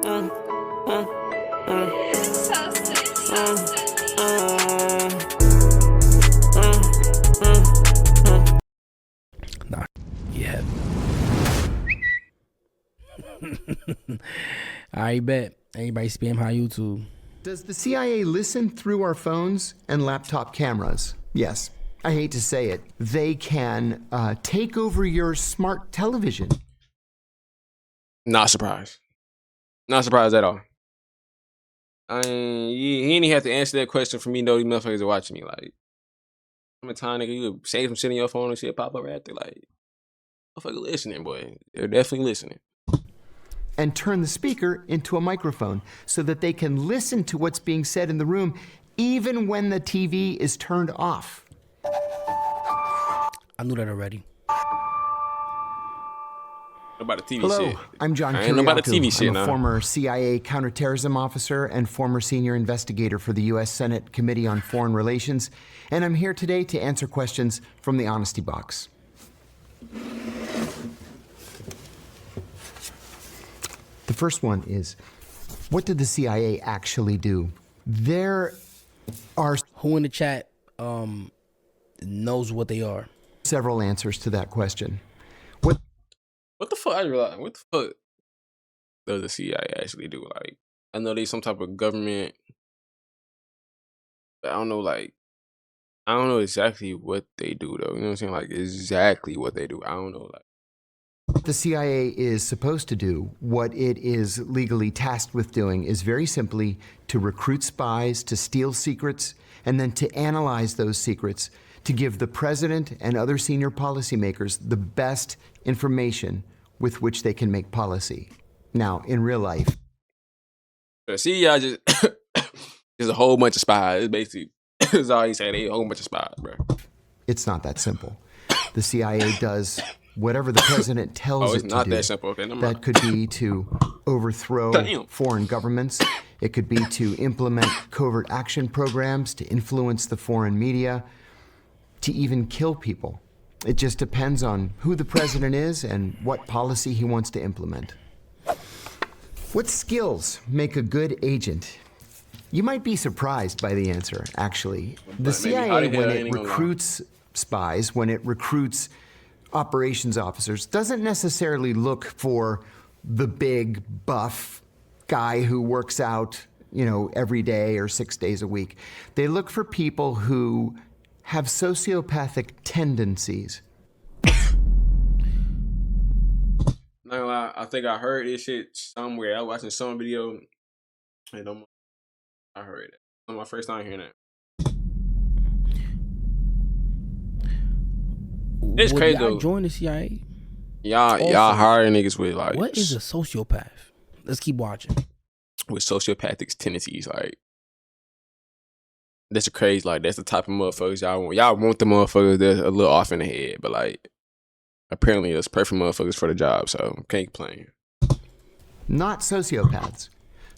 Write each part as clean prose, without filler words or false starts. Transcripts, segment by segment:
Nah, yeah. I bet. Anybody spam high YouTube. Does the CIA listen through our phones and laptop cameras? Yes. I hate to say it. They can take over your smart television. Not surprised. Not surprised at all. I mean, he ain't even have to answer that question for me. Know these motherfuckers are watching me. Like, I'm a time nigga. You save some shit on your phone and shit pop up right there. Like, motherfucker listening, boy. They're definitely listening. And turn the speaker into a microphone so that they can listen to what's being said in the room even when the TV is turned off. I knew that already. About the TV Hello, shit. I'm John I ain't know about the TV Kiriakou. shit I'm a now. former CIA counterterrorism officer and former senior investigator for the U.S. Senate Committee on Foreign Relations, and I'm here today to answer questions from the Honesty Box. The first one is, what did the CIA actually do? There are Who in the chat knows what they are? several answers to that question. What the fuck? I realize. What the fuck does the CIA actually do? Like, I know they some type of government, but I don't know. Like, I don't know exactly what they do though. You know what I'm saying? Like, exactly what they do. I don't know. Like, The CIA is supposed to do, what it is legally tasked with doing, is very simply to recruit spies, to steal secrets, and then to analyze those secrets, to give the president and other senior policymakers the best information with which they can make policy. Now, in real life, the CIA just is a whole bunch of spies. It's basically that's all he said. They a whole bunch of spies, bro. it's not that simple. The CIA does whatever the president tells Oh, it it's to not do. that simple. Okay, never That mind. could be to overthrow Damn. foreign governments. It could be to implement covert action programs, to influence the foreign media, to even kill people. It just depends on who the president is and what policy he wants to implement. What skills make a good agent? You might be surprised by the answer, actually. The maybe how CIA, the hell when I it ain't gonna lie. recruits spies, when it recruits operations officers, doesn't necessarily look for the big, buff guy who works out, every day or 6 days a week. They look for people who have sociopathic tendencies. Not gonna lie, I think I heard this shit somewhere. I was watching some video, and I heard it. It's my first time hearing it. It's Would crazy y'all though. join the CIA? Y'all Also, hiring niggas with like What is a sociopath? Let's keep watching. with sociopathic tendencies. Like, that's crazy. Like, that's the type of motherfuckers y'all want. Y'all want the motherfuckers that's a little off in the head, but like, apparently it's perfect motherfuckers for the job. So can't complain. Not sociopaths.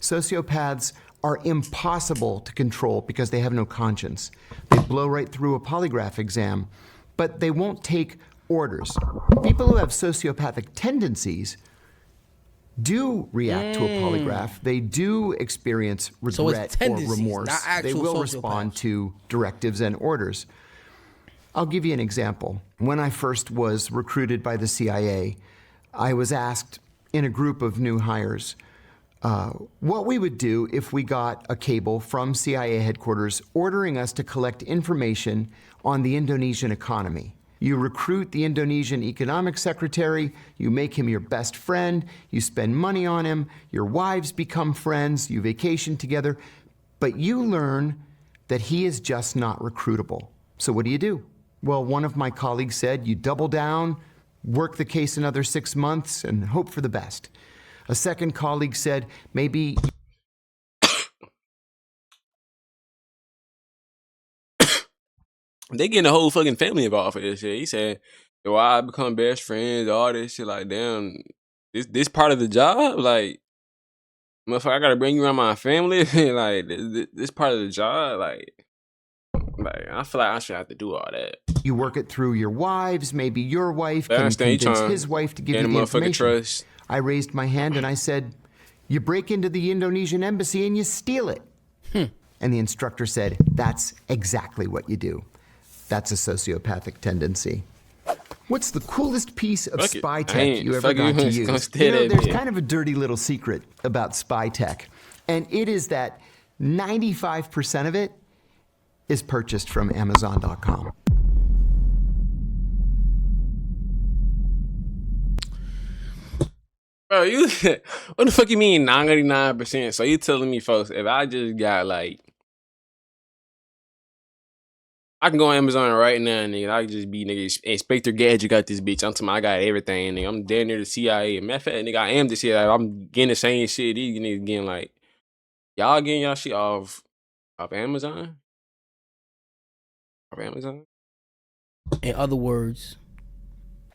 Sociopaths are impossible to control because they have no conscience. They blow right through a polygraph exam, but they won't take orders. People who have sociopathic tendencies do react to a polygraph. They do experience So it's regret or tendencies, remorse. not They actual will respond sociopaths. to directives and orders. I'll give you an example. When I first was recruited by the CIA, I was asked in a group of new hires what we would do if we got a cable from CIA headquarters ordering us to collect information on the Indonesian economy. You recruit the Indonesian economic secretary, you make him your best friend, you spend money on him, your wives become friends, you vacation together, but you learn that he is just not recruitable. So what do? Well, one of my colleagues said, you double down, work the case another 6 months, and hope for the best. A second colleague said, maybe They getting the whole fucking family involved for this shit. He said, "Yo, I become best friends, all this shit." Like, damn, this part of the job, like, motherfucker, I gotta bring you around my family. Like, this part of the job, like, I feel like I should have to do all that. you work it through your wives, maybe your wife I can understand you convince trying his wife to give gain you a the motherfucking information. trust. I raised my hand and I said, You break into the Indonesian embassy and you steal it. And the instructor said, that's exactly what you do. That's a sociopathic tendency. What's the coolest piece of Fuck it. spy I tech ain't- you ever fuck it, got we to just gonna use? stay You know, that there's bit. kind of a dirty little secret about spy tech, and it is that 95% of it is purchased from Amazon.com. Bro, you what the fuck you mean 99%? So you telling me, folks, if I just got like, I can go on Amazon right now, nigga. I can just be nigga Inspector Gadget got this bitch. I'm talking, I got everything, nigga. I'm damn near the CIA. Matter of fact, nigga, I am the CIA. I'm getting the same shit. These niggas getting like, y'all getting y'all shit off Amazon? Off Amazon? In other words,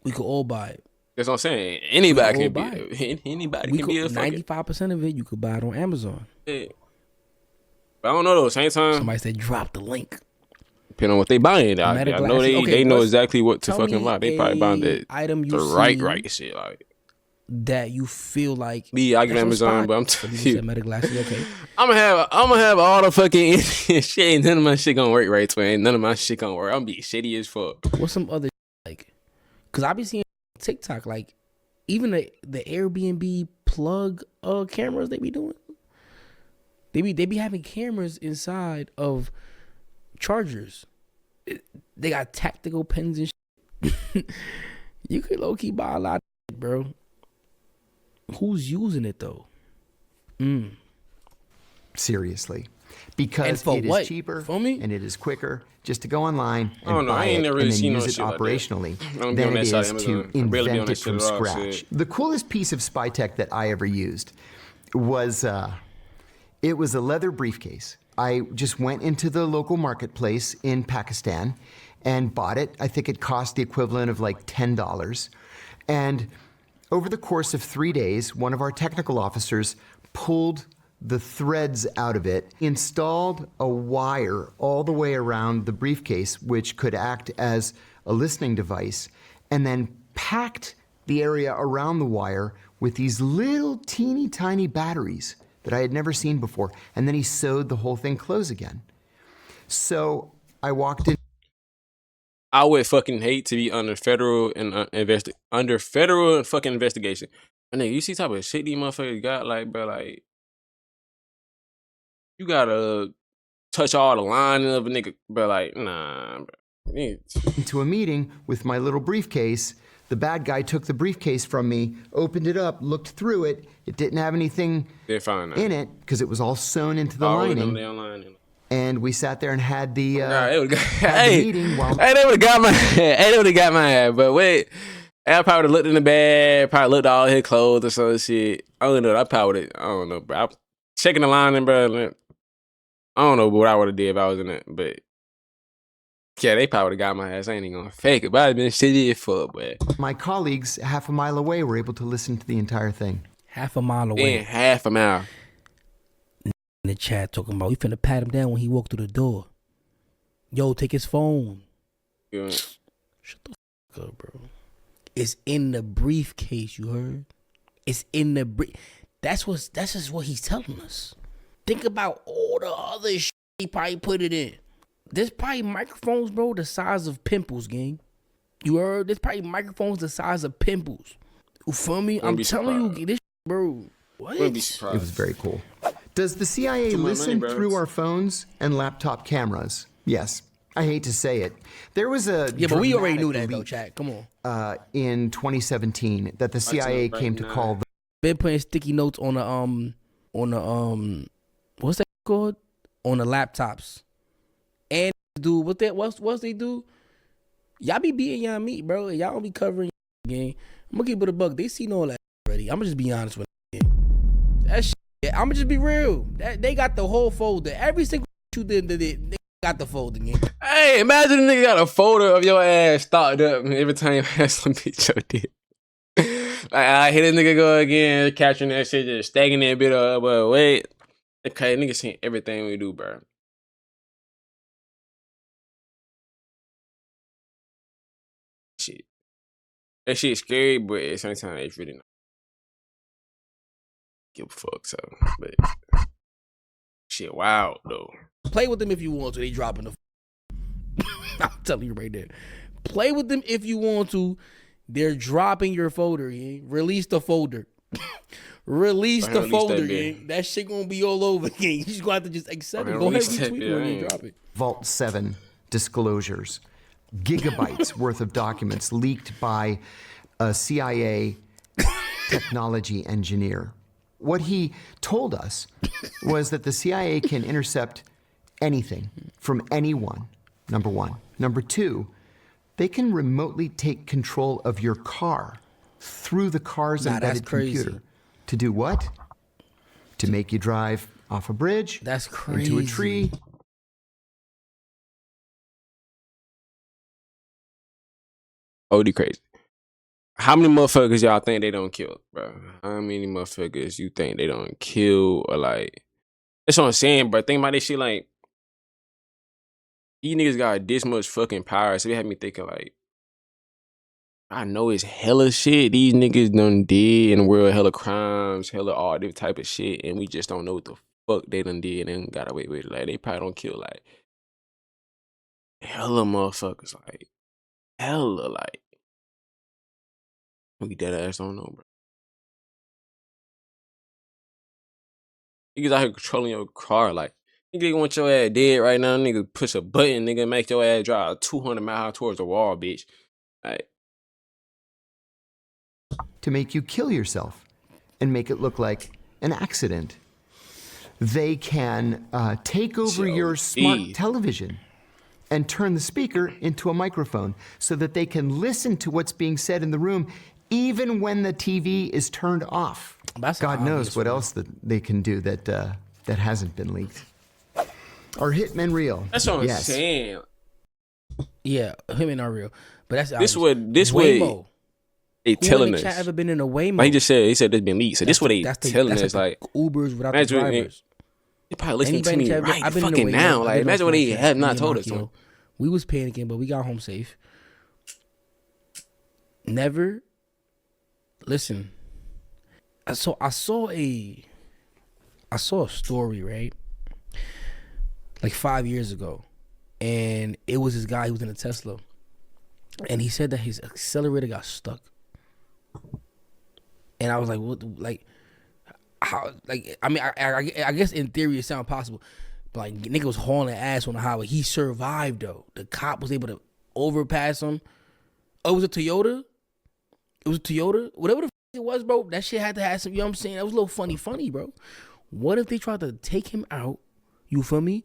we could all buy it. That's what I'm saying. We Anybody could all can buy be anybody We can be a could fucking 95% of it you could buy it on Amazon. yeah. But I don't know though, same time. Somebody said drop the link. Depending on what they buying. I Meta know glasses. Okay, they know what's- exactly what to tell fucking me buy. They probably buying a the item you right seen shit. Like that you feel like me, I get that's on Amazon, spot. but I'm So telling people you, said Meta glasses. Okay, I'm gonna have all the fucking shit. Ain't none of my shit gonna work right, twin. None of my shit gonna work. I'm gonna be shitty as fuck. what's some other like? Cause I be seeing TikTok like even the Airbnb plug cameras they be doing. They be having cameras inside of chargers. They got tactical pens and shit. You could low key buy a lot of shit, bro. Who's using it though? Seriously. Because And for it what? is cheaper For me? and it is quicker just to go online I don't and know. I buy ain't it never and really then seen no use it shit like that. operationally I don't be on than that it side is of to Amazon. I barely be on invent that it shit from at all, scratch. shit. The coolest piece of spy tech that I ever used was it was a leather briefcase. I just went into the local marketplace in Pakistan and bought it. I think it cost the equivalent of like $10. And over the course of 3 days, one of our technical officers pulled the threads out of it, installed a wire all the way around the briefcase, which could act as a listening device, and then packed the area around the wire with these little teeny tiny batteries that I had never seen before. And then he sewed the whole thing close again. So I walked in. I would fucking hate to be under federal and under federal and fucking investigation. And nigga, you see type of shit these motherfuckers got, like, bro, like you gotta touch all the line of a nigga, bro. Like, nah, bro. Into a meeting with my little briefcase. The bad guy took the briefcase from me, opened it up, looked through it. It didn't have anything They're fine now. in it because it was all sewn into the Always on lining. their line. And we sat there and had the, Nah, they would've got, had the meeting while hey, they would've got my hey, they would've got my ass. But wait, I probably would've looked in the bag, probably looked at all his clothes or some shit. I don't know. I probably would've, I don't know, bro. I checking the line, bro. I don't know what I would've did if I was in it, but yeah, they probably would've got my ass. I ain't even gonna fake it, but I'd been shitty as fuck, boy. my colleagues half a mile away were able to listen to the entire thing. half a mile away. Then half a mile. In the chat talking about we finna pat him down when he walked through the door. Yo, take his phone. You know, Shut the fuck up, bro. It's in the briefcase, you heard? It's in the That's just what he's telling us. Think about all the other shit he probably put it in. There's probably microphones, bro, the size of pimples, gang. You heard? There's probably microphones the size of pimples. You feel me? I'm be telling surprised. you, this bro. What? wouldn't be It surprised. was very cool. Does the CIA Too much listen money, bro. through our phones and laptop cameras? Yes. I hate to say it. There was a Yeah, but we already knew that, dramatic though, leak, chat. Come on. in 2017 that the CIA right came to now. call Been putting sticky notes on the what's that called? On the laptops. And dude, what's they do? Y'all be beating y'all meat, bro. Y'all don't be covering your game. I'm gonna keep it a buck. They seen all that already. I'm gonna just be honest with you. That shit, I'm gonna just be real. They got the whole folder. Every single you did, they got the folder, gang. Hey, imagine a nigga got a folder of your ass stocked up every time you have some bitch your dick. Like, I hit a nigga go again, catching that shit, just stacking that bit up. But wait, okay, nigga seen everything we do, bro. Shit. That shit scary, but at the same time, it's really not. give a fuck. So, but shit, wild though. Play with them if you want to. They dropping the. I'm telling you right there. Play with them if you want to. They're dropping your folder. Gang. Release the folder. Release the folder. That shit gonna be all over. Gang. You just gonna have to just accept it. Go ahead and retweet it when you drop it. Vault 7 disclosures. Gigabytes worth of documents leaked by a CIA technology engineer. What he told us was that the CIA can intercept anything from anyone, number one. Number two, they can remotely take control of your car through the car's embedded computer. To do what? To make you drive off a bridge, that's crazy. Into a tree. OD crazy. How many motherfuckers y'all think they don't kill, bro? How many motherfuckers you think they don't kill or like? That's what I'm saying, bro. Think about this shit like, these niggas got this much fucking power, so it had me thinking like, I know it's hella shit these niggas done did in the world, hella crimes, hella all this type of shit, and we just don't know what the fuck they done did and got away with it. Like, they probably don't kill like hella motherfuckers, like hella like. We dead ass don't know, bro. Niggas out here controlling your car, like, nigga want your ass dead right now, nigga push a button, nigga make your ass drive 200 miles towards the wall, bitch. Like, to make you kill yourself and make it look like an accident. They can take over your smart television and turn the speaker into a microphone so that they can listen to what's being said in the room even when the TV is turned off. God knows what else that they can do that that hasn't been leaked. Are hitmen real? That's what I'm saying. Yeah, hitmen are real. But that's this way they telling us. Who in the chat ever been in a Waymo? But he said there's been leaks. So this what they telling us, like Ubers without the drivers. They probably listening to me right fucking now. Like, imagine what they have not told us. We was panicking, but we got home safe. Never. Listen. I saw a story, right? Like 5 years ago. And it was this guy who was in a Tesla. And he said that his accelerator got stuck. And I was like, what, like, how, like, I mean, I guess in theory it sounds possible. But like, nigga was hauling ass on the highway. He survived though. The cop was able to overpass him. Oh, it was a Toyota? Whatever the it was, bro, that shit had to have some, you know what I'm saying? That was a little funny, bro. What if they tried to take him out, you feel me?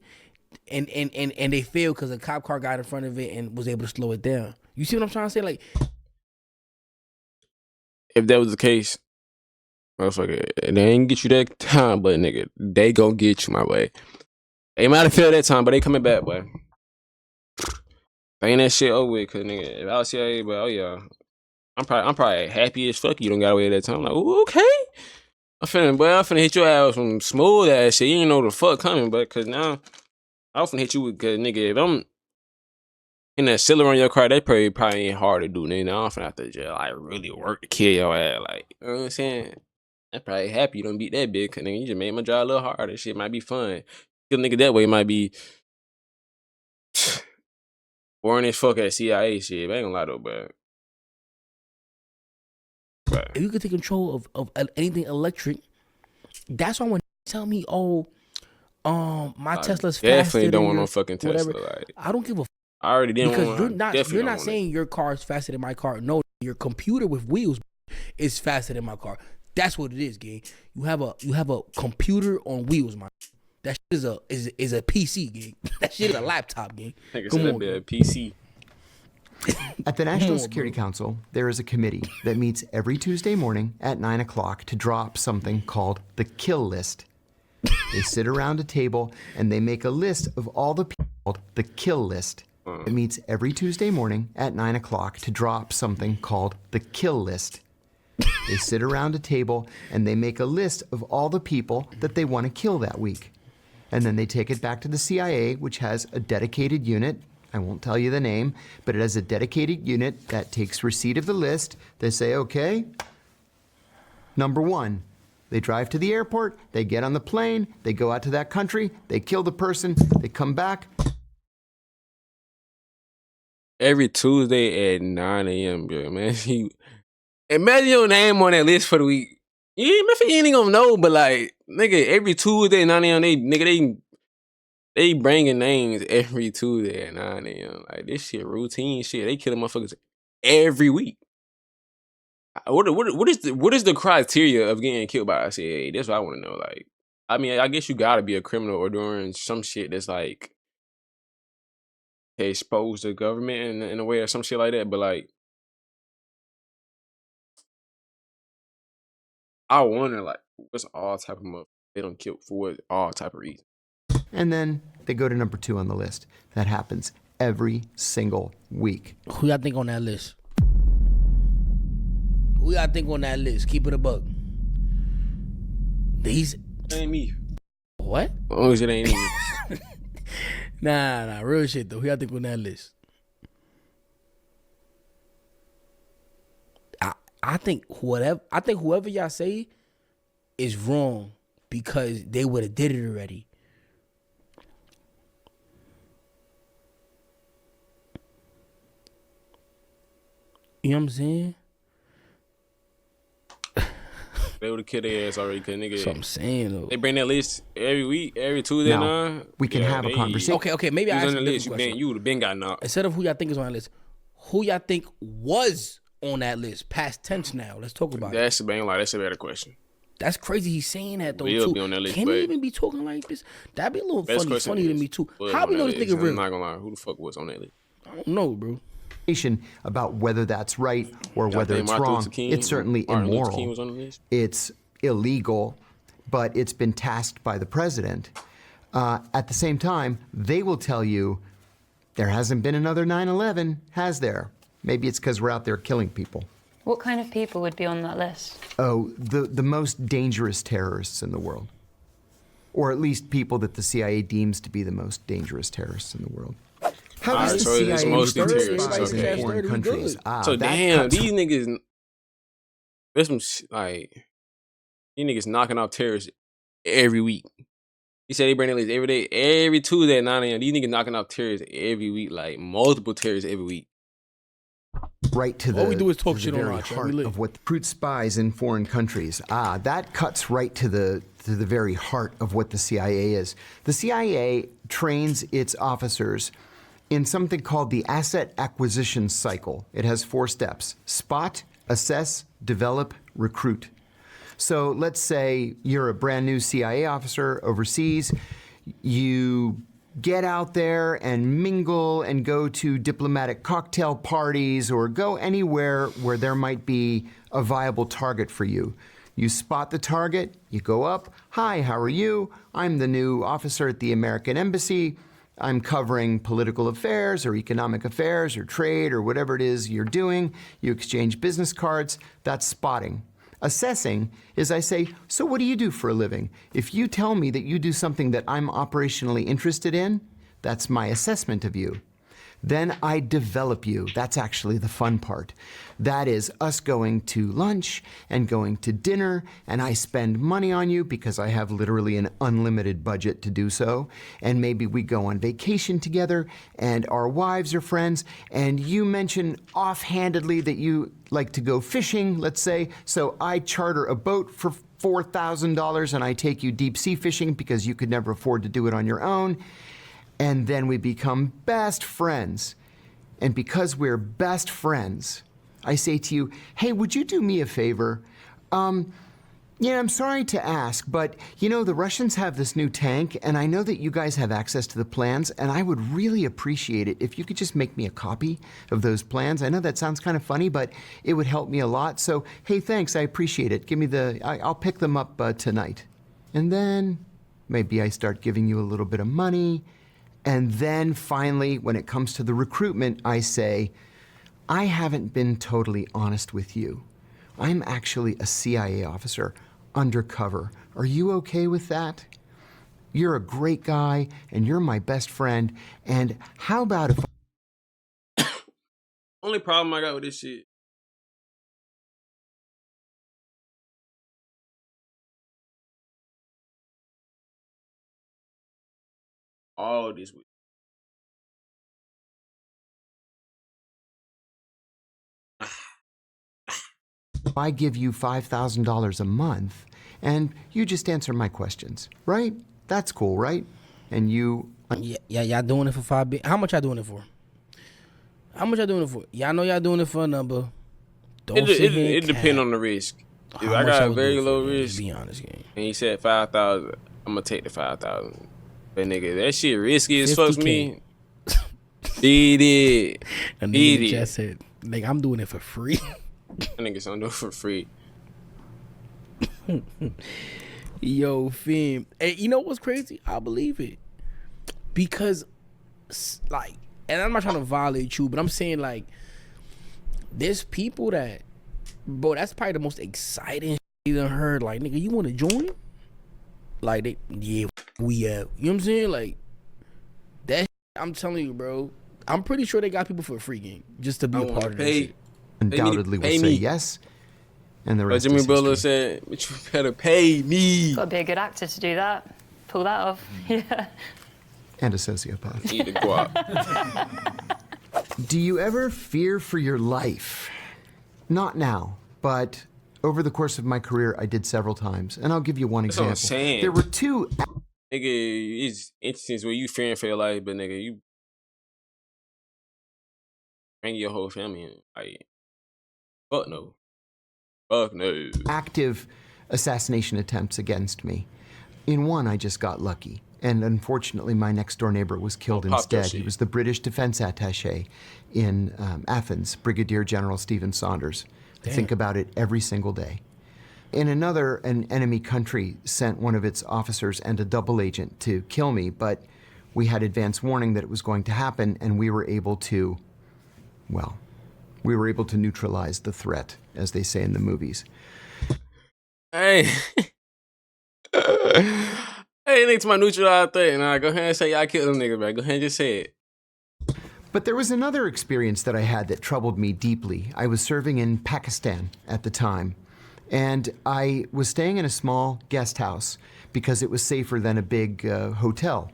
And they failed because a cop car got in front of it and was able to slow it down. You see what I'm trying to say? Like, if that was the case, motherfucker, they ain't get you that time, but nigga, they gonna get you, my way. They might have failed that time, but they coming back, boy. Ain't that shit over with, cause nigga, if I was CIA, but oh yeah. I'm probably happy as fuck you don't got away at that time. I'm like, ooh, okay. I'm finna hit your ass with some smooth ass shit. You ain't know the fuck coming, but cause now I'm finna hit you with, cause nigga, if I'm in that cylinder on your car, that probably ain't hard to do, nigga. Now I'm finna have to just like really work to kill your ass. Like, you know what I'm saying? I'm probably happy you don't beat that big, cause nigga, you just made my job a little harder. Shit might be fun. Kill nigga that way might be boring as fuck at CIA shit. But I ain't gonna lie though, but if you could take control of anything electric, that's why when they tell me, my Tesla's faster. Definitely don't want no fucking Tesla. Like, I don't give a. I already didn't because want. You're not saying your car is faster than my car. No, your computer with wheels is faster than my car. That's what it is, gang. You have a computer on wheels, man. That shit is a PC, gang. That shit is a laptop, gang. Come on, a PC. At the National Security Council, there is a committee that meets every Tuesday morning at 9 o'clock to drop something called the kill list. They sit around a table and they make a list of all the people called the kill list. It meets every Tuesday morning at 9 o'clock to drop something called the kill list. They sit around a table and they make a list of all the people that they want to kill that week. And then they take it back to the CIA, which has a dedicated unit. I won't tell you the name, but it has a dedicated unit that takes receipt of the list. They say, okay, number 1, They drive to the airport, they get on the plane, they go out to that country, they kill the person, they come back. Every Tuesday at 9 a.m., bro, man. Imagine your name on that list for the week. You ain't gonna know, but like, nigga, every Tuesday at 9 a.m., they bringing names every Tuesday at 9 a.m. Like, this shit routine shit. They killing motherfuckers every week. What is the criteria of getting killed by CIA? That's what I want to know. Like, I mean, I guess you gotta be a criminal or doing some shit that's like expose the government in a way or some shit like that. But like, I wonder, like, what's all type of motherfuckers they don't kill for what all type of reason. And then they go to number 2 on the list. That happens every single week. Who y'all think on that list? Who y'all think on that list? Keep it a buck. These Ain't me. what? As long as it ain't me. Nah, real shit though. Who y'all think on that list? I think whoever y'all say is wrong because they would have did it already. You know what I'm saying? They would have killed their ass already, cause nigga. That's what I'm saying though. They bring that list every week, every Tuesday Now, night. we can have a conversation. Okay. Maybe I You was ask on a the different list. question. You would have been got knocked. Instead of who y'all think is on that list, who y'all think was on that list? Past tense now. Let's talk about it. That's a better question. That's crazy. He's saying that though We'll too. be on that list, Can but he even be talking like this? That'd be a little Best question funny to is, me too. was How on we know that this list. nigga real? I'm not gonna lie. Who the fuck was on that list? I don't know, bro. About whether that's right or whether think it's Martin wrong. Luther King- It's certainly Martin Luther King immoral. was on the list? It's illegal, but it's been tasked by the president. At the same time, they will tell you there hasn't been another 9/11, has there? Maybe it's because we're out there killing people. What kind of people would be on that list? Oh, the most dangerous terrorists in the world. Or at least people that the CIA deems to be the most dangerous terrorists in the world. How Alright, does the so it's CIA mostly start terrorists, spies okay. in foreign We countries? good. So that damn, cuts these niggas. There's some like these niggas knocking off terrorists every week. He said they bring that list every day, every Tuesday at 9 a.m. These niggas knocking off terrorists every week, like multiple terrorists every week. right to All the, we do is talk to shit the on very our chat. We heart lit. of what recruit spies in foreign countries. That cuts right to the very heart of what the CIA is. The CIA trains its officers in something called the asset acquisition cycle. It has 4 steps: spot, assess, develop, recruit. So let's say you're a brand new CIA officer overseas. You get out there and mingle and go to diplomatic cocktail parties or go anywhere where there might be a viable target for you. You spot the target, you go up. Hi, how are you? I'm the new officer at the American Embassy. I'm covering political affairs or economic affairs or trade or whatever it is you're doing. You exchange business cards. That's spotting. Assessing is I say, so what do you do for a living? If you tell me that you do something that I'm operationally interested in, that's my assessment of you. Then I develop you. That's actually the fun part. That is us going to lunch and going to dinner, and I spend money on you because I have literally an unlimited budget to do so. And maybe we go on vacation together, and our wives are friends, and you mention offhandedly that you like to go fishing, let's say, so I charter a boat for $4,000 and I take you deep sea fishing because you could never afford to do it on your own. And then we become best friends. And because we're best friends, I say to you, hey, would you do me a favor? I'm sorry to ask, but the Russians have this new tank, and I know that you guys have access to the plans, and I would really appreciate it if you could just make me a copy of those plans. I know that sounds kind of funny, but it would help me a lot. So, hey, thanks, I appreciate it. I'll pick them up tonight. And then maybe I start giving you a little bit of money. And then finally, when it comes to the recruitment, I say, I haven't been totally honest with you. I'm actually a CIA officer, undercover. Are you okay with that? You're a great guy, and you're my best friend. And how about if Only problem I got with this shit all this week. I give you $5,000 a month and you just answer my questions, right? That's cool, right? And you... Yeah, y'all doing it for $5 billion. How much y'all doing it for? How much y'all doing it for? Y'all know y'all doing it for a number. Don't sit here It and depends cap. on the risk. If How I much got y'all a would very do it for, low man? risk, Just be honest, gang. and he said 5,000, I'm gonna take the 5,000. But nigga, that shit risky as fuck for me. Beat it. And Beat nigga it. just said, nigga, I'm doing it for free. That nigga don't do it for free. Yo, fam. Hey, you know what's crazy? I believe it. Because, like, and I'm not trying to violate you, but I'm saying, like, there's people that, bro, that's probably the most exciting shit you done heard. Like, nigga, you want to join? Like, yeah, we have. You know what I'm saying? Like, that shit, I'm telling you, bro. I'm pretty sure they got people for a free game just to be I a wanna part of that pay. shit. undoubtedly will pay say me. yes, and the But rest Jimmy is Butler history. said, "But you better pay me." Got to be a good actor to do that. Pull that off. Yeah. And a sociopath. Eat the guap. Do you ever fear for your life? Not now, but over the course of my career, I did several times. And I'll give you one That's what I'm example. saying. There were two... Nigga, it's instances where you fearing for your life, but nigga, you bring your whole family in. Like, fuck no. Fuck no. active assassination attempts against me. In one, I just got lucky. And unfortunately, my next door neighbor was killed Oh, pop that instead. He shit. was the British defense attaché in Athens, Brigadier General Stephen Saunders. I think about it every single day. In another, an enemy country sent one of its officers and a double agent to kill me, but we had advance warning that it was going to happen, and we were able to, well, we were able to neutralize the threat, as they say in the movies. Hey. Hey, nigga, to my neutral out there. Nah, go ahead and say y'all killed them niggas, man. Go ahead and just say it. But there was another experience that I had that troubled me deeply. I was serving in Pakistan at the time, and I was staying in a small guest house because it was safer than a big hotel.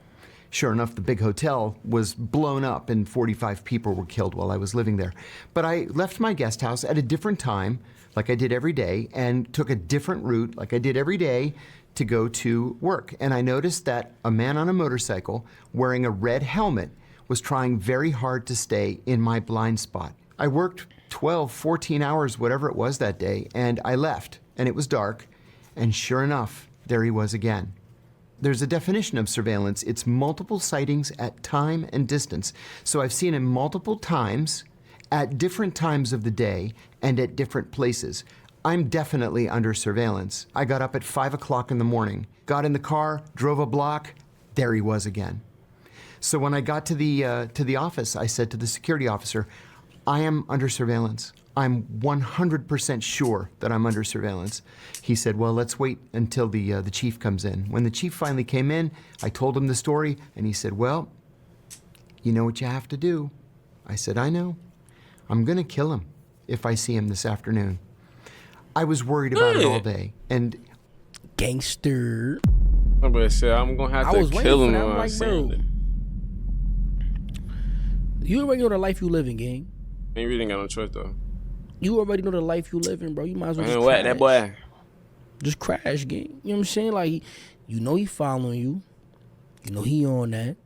Sure enough, the big hotel was blown up and 45 people were killed while I was living there. But I left my guest house at a different time, like I did every day, and took a different route, like I did every day, to go to work. And I noticed that a man on a motorcycle wearing a red helmet was trying very hard to stay in my blind spot. I worked 12, 14 hours, whatever it was that day, and I left, and it was dark, and sure enough, there he was again. There's a definition of surveillance. It's multiple sightings at time and distance. So I've seen him multiple times, at different times of the day, and at different places. I'm definitely under surveillance. I got up at 5 o'clock in the morning, got in the car, drove a block, there he was again. So when I got to the office, I said to the security officer, I am under surveillance. I'm 100% sure that I'm under surveillance. He said, well, let's wait until the chief comes in. When the chief finally came in, I told him the story, and he said, well, you know what you have to do. I said, I know. I'm gonna kill him if I see him this afternoon. I was worried about it all day, and Gangster. I'm gonna say I'm gonna have I to was waiting kill for him. that. I'm when I like, see bro, him. you already know the life you living, gang. Ain't really got no choice though. You already know the life you living, bro. You might as well Man, just what crash. that boy? Just crash, gang. You know what I'm saying? Like, you know he following you. You know he on that.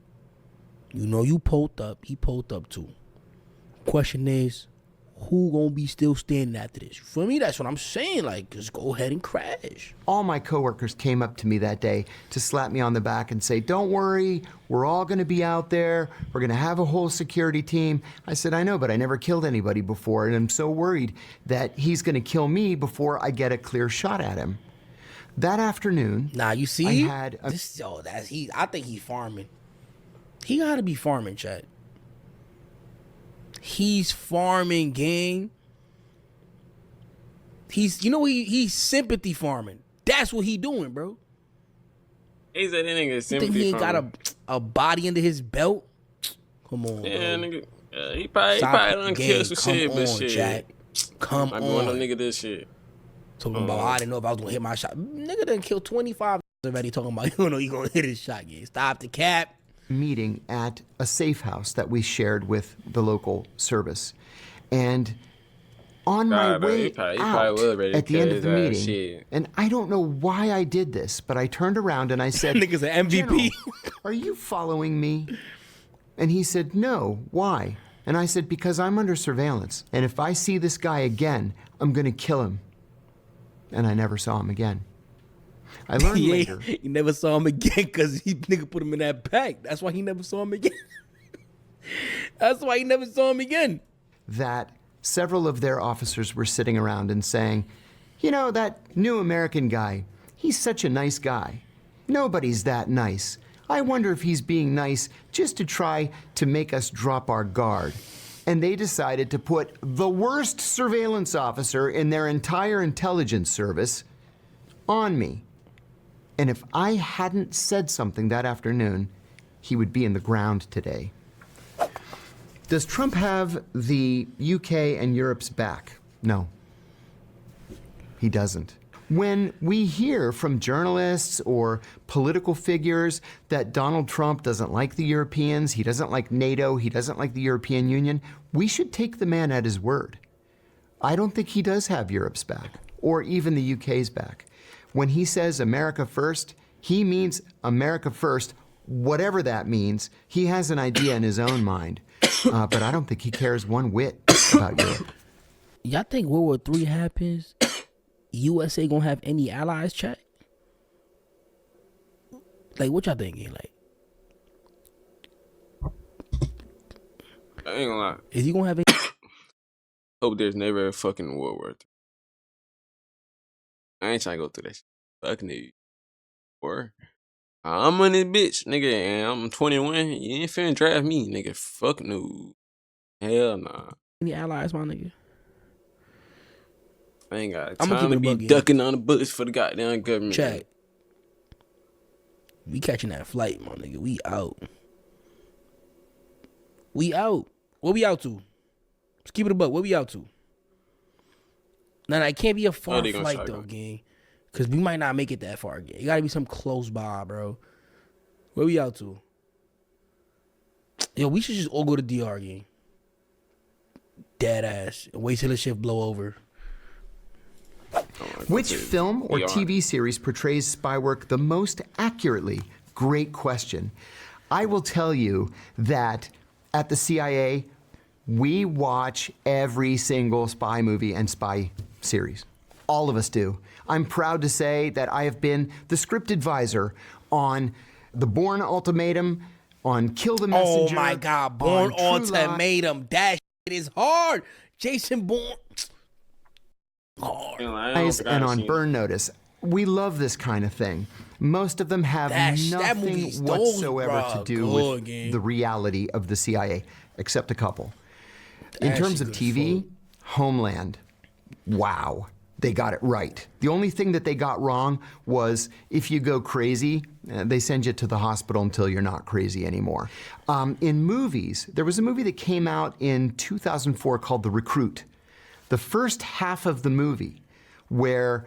You know you pulled up. He pulled up too. Question is, who gonna be still standing after this? For me, that's what I'm saying. Like, just go ahead and crash. all my coworkers came up to me that day to slap me on the back and say, don't worry, we're all gonna be out there. We're gonna have a whole security team. I said, I know, but I never killed anybody before, and I'm so worried that he's gonna kill me before I get a clear shot at him. That afternoon, Nah, you see, I had a- this. Oh, that's he. I think he's farming. He gotta be farming, Chad. He's farming, gang. He's, you know, he's sympathy farming. That's what he doing, bro. He said that nigga You think sympathy he ain't got from- a body under his belt? Come on, Yeah, bro. nigga. He probably done killed some come shit, on, but shit. Jack. Come I going no on. nigga this shit. Talking about, I didn't know if I was gonna hit my shot. Nigga done killed 25 already. Talking about, you don't know you gonna hit his shot. Yeah, stop the cap. meeting at a safe house that we shared with the local service. And on my way he probably out was ready to at the end of the kill his ass, meeting, shit. and I don't know why I did this, but I turned around and I said, Nigga's an MVP. "General, are you following me?" And he said, "No, why?" And I said, "Because I'm under surveillance, and if I see this guy again, I'm gonna kill him." And I never saw him again. I learned Yeah, later he never saw him again because he nigga put him in that pack. That's why he never saw him again. That's why he never saw him again. that several of their officers were sitting around and saying, "You know, that new American guy, he's such a nice guy. Nobody's that nice. I wonder if he's being nice just to try to make us drop our guard." And they decided to put the worst surveillance officer in their entire intelligence service on me. And if I hadn't said something that afternoon, he would be in the ground today. Does Trump have the UK and Europe's back? No, he doesn't. When we hear from journalists or political figures that Donald Trump doesn't like the Europeans, he doesn't like NATO, he doesn't like the European Union, we should take the man at his word. I don't think he does have Europe's back, or even the UK's back. When he says America first, he means America first, whatever that means. He has an idea in his own mind, but I don't think he cares one whit about Europe. Y'all think World War III happens? USA gonna have any allies, chat? Like, what y'all thinking? Like, I ain't gonna lie. is he gonna have any? Hope there's never a fucking World War III. I ain't trying to go through that shit. Fuck nigga. Or I'm on this bitch, nigga, and I'm 21. You ain't finna draft me, nigga. Fuck no. Hell nah. Any allies, my nigga? I ain't got I'ma time keep it to a be buck, yeah. ducking on the bullets for the goddamn government. Chat. We catching that flight, my nigga. We out. We out. What we out to? Let's keep it a buck. What we out to? Now, it can't be a far they gonna flight, shotgun. though, gang. Because we might not make it that far, gang. It got to be some close by, bro. Where we out to? Yo, we should just all go to DR, gang. Dead ass. And wait till the shit blow over. Which film or We are. TV series portrays spy work the most accurately? Great question. I will tell you that at the CIA, we watch every single spy movie and spy series. All of us do. I'm proud to say that I have been the script advisor on The Bourne Ultimatum, on Kill the Messenger. Oh my God, Born on True Lies. Ultimatum. That shit is hard. Jason Bourne. Hard. And on Burn Notice. We love this kind of thing. Most of them have That nothing movie's dope, whatsoever bro. to do Good with game. the reality of the CIA, except a couple. In That terms shit of good as TV, fuck. Homeland. Wow. They got it right. The only thing that they got wrong was if you go crazy, they send you to the hospital until you're not crazy anymore. In movies, there was a movie that came out in 2004 called The Recruit. The first half of the movie, where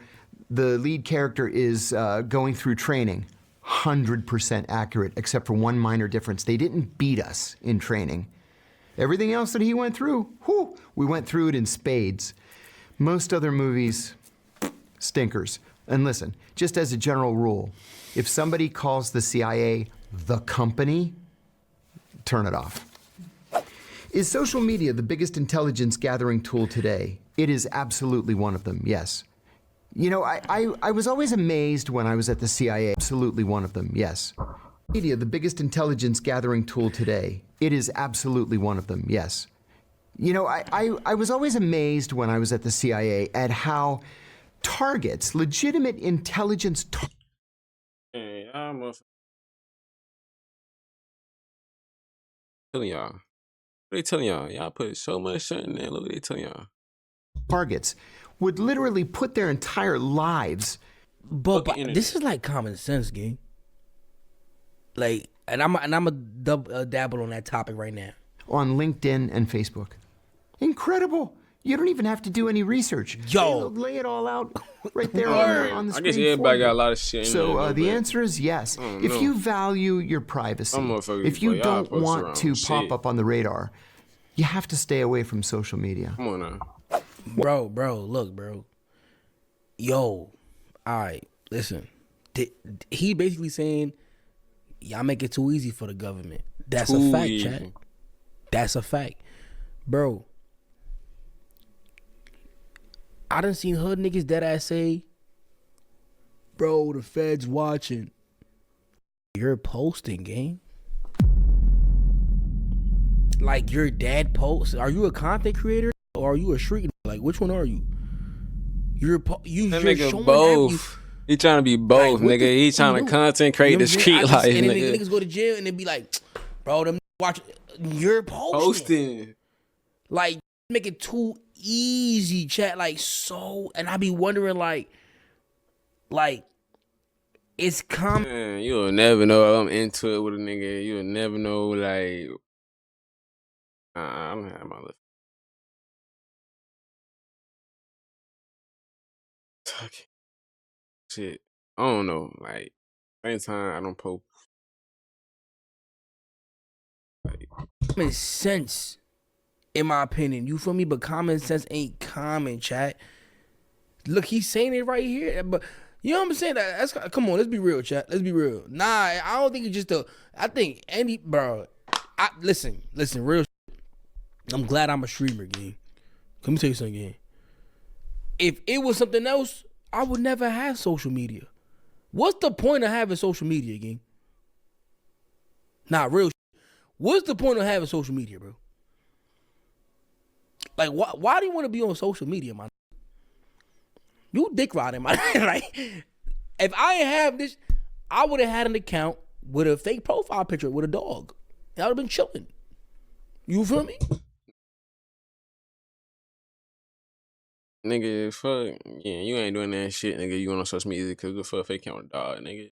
the lead character is going through training, 100% accurate, except for one minor difference. They didn't beat us in training. Everything else that he went through, whew, we went through it in spades. Most other movies, stinkers. And listen, just as a general rule, if somebody calls the CIA the company, turn it off. Is social media the biggest intelligence gathering tool today? It is absolutely one of them, yes. You know, I was always amazed when I was at the CIA. Absolutely one of them, yes. Media, the biggest intelligence gathering tool today. It is absolutely one of them, yes. You know, I was always amazed when I was at the CIA at how targets, legitimate intelligence Hey, y'all motherfuckers. Telling y'all. What they telling y'all? Y'all put so much shit in there. Look what they telling y'all. targets would literally put their entire lives. But Fucking internet. this is like common sense, gang. Like, and I'm a dabble on that topic right now. On LinkedIn and Facebook. Incredible. You don't even have to do any research. Yo. They lay it all out right there on the I screen. guess for everybody you. got a lot of shit. So the answer is yes. If you value your privacy, if you don't want to pop up on the radar, you have to stay away from social media. Come on now. Bro, look, bro. Yo, all right, listen. He basically saying, y'all make it too easy for the government. That's a fact, chat. That's a fact. Bro, I done seen hood niggas dead ass say, bro, the feds watching. You're posting, gang. Like your dad posts. Are you a content creator or are you a street? Like which one are you? You're showing both. He trying to be both, like, nigga. He trying to content create the street life, and then nigga. niggas go to jail and they be like, bro, them watch. You're posting. Like make it too easy, chat. Like so, and I be wondering, like it's Man, you'll never know I'm into it with a nigga. You'll never know, like, I don't have my lip. Okay. Shit, I don't know. Like, same time, I don't post. Like, common sense, in my opinion. You feel me? But common sense ain't common, chat. Look, he's saying it right here, but. You know what I'm saying? That's come on, let's be real, chat. Let's be real. Nah, I don't think it's just I think any bro. Listen, real. I'm glad I'm a streamer, gang. Let me tell you something, gang. If it was something else, I would never have social media. What's the point of having social media, gang? Nah, real. What's the point of having social media, bro? Like, why do you want to be on social media, man? You dick riding, my like. If I ain't have this, I would have had an account with a fake profile picture with a dog. I would have been chilling. You feel me? nigga, fuck, yeah, you ain't doing that shit, nigga. You on social media because the fuck fake count dog, nigga.